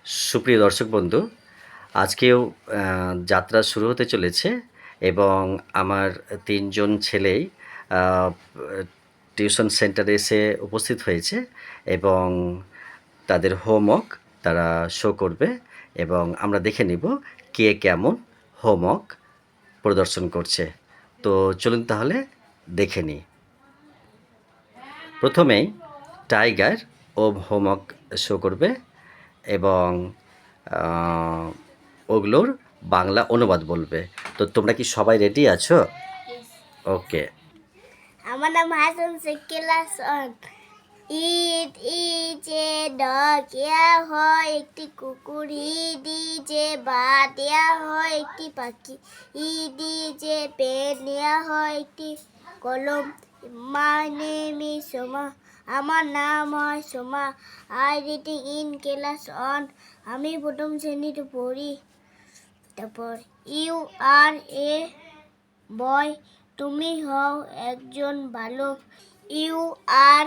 সুপ্রিয় দর্শক বন্ধু, আজকেও যাত্রা শুরু হতে চলেছে এবং আমার ৩ জন ছেলেই আ টিউশন সেন্টারে এসে উপস্থিত হয়েছে এবং তাদের হোমওয়ার্ক তারা শো করবে এবং আমরা দেখে নিব কে কেমন হোমওয়ার্ক প্রদর্শন করছে। তো চলুন তাহলে দেখে নিই। প্রথমেই টাইগার ও হোমওয়ার্ক শো করবে এবং ওগুলোর বাংলা অনুবাদ বলবে। তো তোমরা কি সবাই রেডি আছো? ওকে। আমার নাম Hasan class one. It is a dog, ইয়া হয় একটি কুকুর। ইট ইজ এ বার্ড, ইয়া হয় একটি পাখি। ইট ইজ এ পেন, ইয়া হয় একটি কলম। মাই নেম ইজ সোমা, আমার নাম হয় Soma. I reading in class one, আমি প্রথম শ্রেণীতে পড়ি। তারপর ইউ আর এ বয়, তুমি হও একজন বালক। You R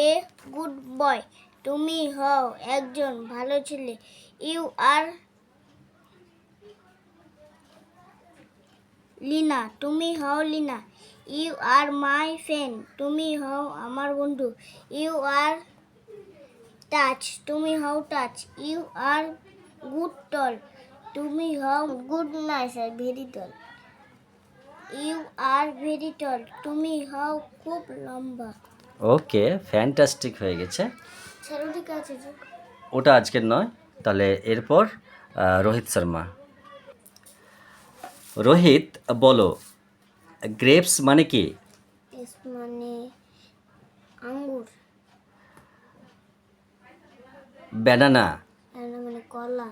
a good boy, তুমি হও একজন ভালো ছেলে। ইউ আর লিনা, তুমি হও Lina. You are my friend, তুমি হও আমার বন্ধু। ইউ আর টাচ, তুমি হও touch. You are good tall, তুমি হও গুড নাইস আর very tall. You are very tall, তুমি হও খুব লম্বা। ওকে, ফ্যান্টাস্টিক হয়ে গেছে। ঠিক আছে যে ওটা আজকের নয়। তাহলে এরপর রোহিত শর্মা। রোহিত, বলো গ্রেপস মানে কি? এস মানে আঙ্গুর, ব্যানানা, ব্যানানা মানে কলা,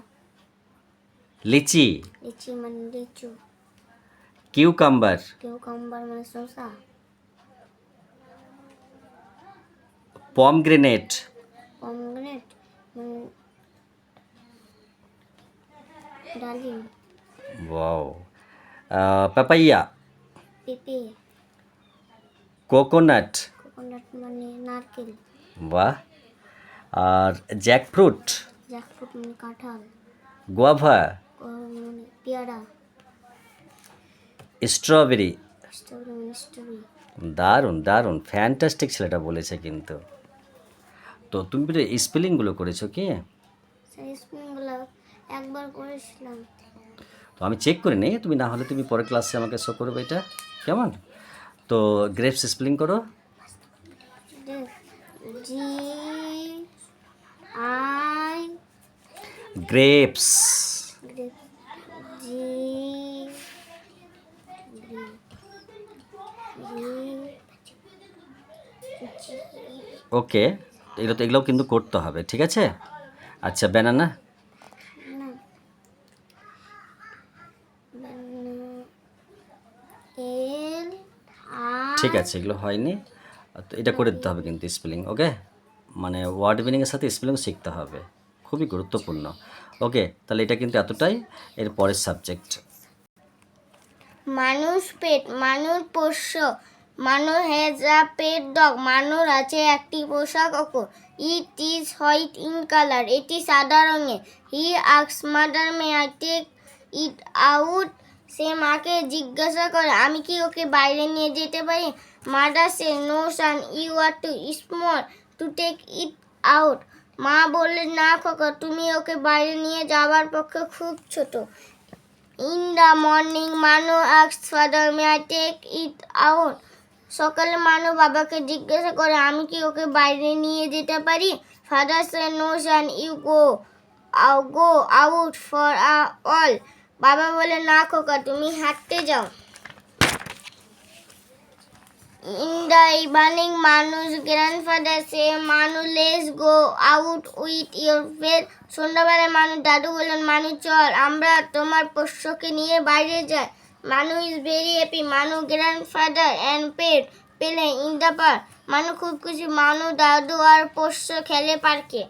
লিচি, লিচি মানে লিচু, কিউকাম্বার, কিউকাম্বার মানে শসা, পমগ্রেনেট, পমগ্রেনেট মানে ডালিম, ওয়াও, পাপাইয়া, পেঁপে, কোকোনাট, কোকোনাট মানে নারকেল, বাহ, আর জ্যাকফ্রুট, জ্যাকফ্রুট মানে কাঁঠাল, গুয়াভা, মানে পেয়ারা, স্ট্রবেরি। স্ট্রবেরি মানে স্ট্রবেরি। দারুণ দারুণ, ফ্যান্টাস্টিক ছেলেটা বলেছে কিন্তু। তো তুমি স্পেলিংগুলো করেছো কি? সেই স্পুনগুলো একবার করেছিলাম। তো আমি চেক করে নিই, তুমি না হলে তুমি পরের ক্লাসে আমাকে শো করবে এটা, কেমন? তো গ্রেপস স্পেলিং করো। G I grapes. জি ওকে, এগুলোও কিন্তু করতে হবে, ঠিক আছে? আচ্ছা, ব্যানানা। এল ঠিক আছে, এগুলো হয়নি। তো এটা করে দিতে হবে কিন্তু স্পেলিং, ওকে? মানে ওয়ার্ড মিনিংয়ের সাথে স্পেলিং শিখতে হবে, খুবই গুরুত্বপূর্ণ। ওকে, তাহলে এটা কিন্তু এতটাই। এর পরের সাবজেক্ট। মানুষ পেট, মানুষ পোষ্য, মানুষ হ্যাজ আ পেট ডগ, মানুষ আছে একটি পোষা কুকুর। It is white in colour, এটি সাদা রঙের। He asks mother, may I take it out, সে মাকে জিজ্ঞাসা করে আমি কি ওকে বাইরে নিয়ে যেতে পারি। Mother say no son, you are too small to take it out, মা বললে না খোকা, তুমি ওকে বাইরে নিয়ে যাওয়ার পক্ষে খুব ছোট। In the morning Manu asks father, may I take it out, সকালে মানু বাবাকে জিজ্ঞাসা করে আমি কি ওকে বাইরে নিয়ে যেতে পারি। Father says no son, you go out for a all, বাবা বলে না খোকা, তুমি হাঁটতে যাও। ইন দ্য ইভিনিং মানুষ grandfather says Manu let's go out with your pet, সন্ধ্যাবেলায় মানুষ দাদু বললেন মানু চল আমরা তোমার পোষ্যকে নিয়ে বাইরে যাই। মানু ইজ ভেরি হ্যাপি, মানু গ্র্যান্ডফাদার অ্যান্ড পেট পেলে ইন দ্য পার্ক, মানু খুব খুশি, মানু দাদু আর পোষ্য খেলে পার্কে।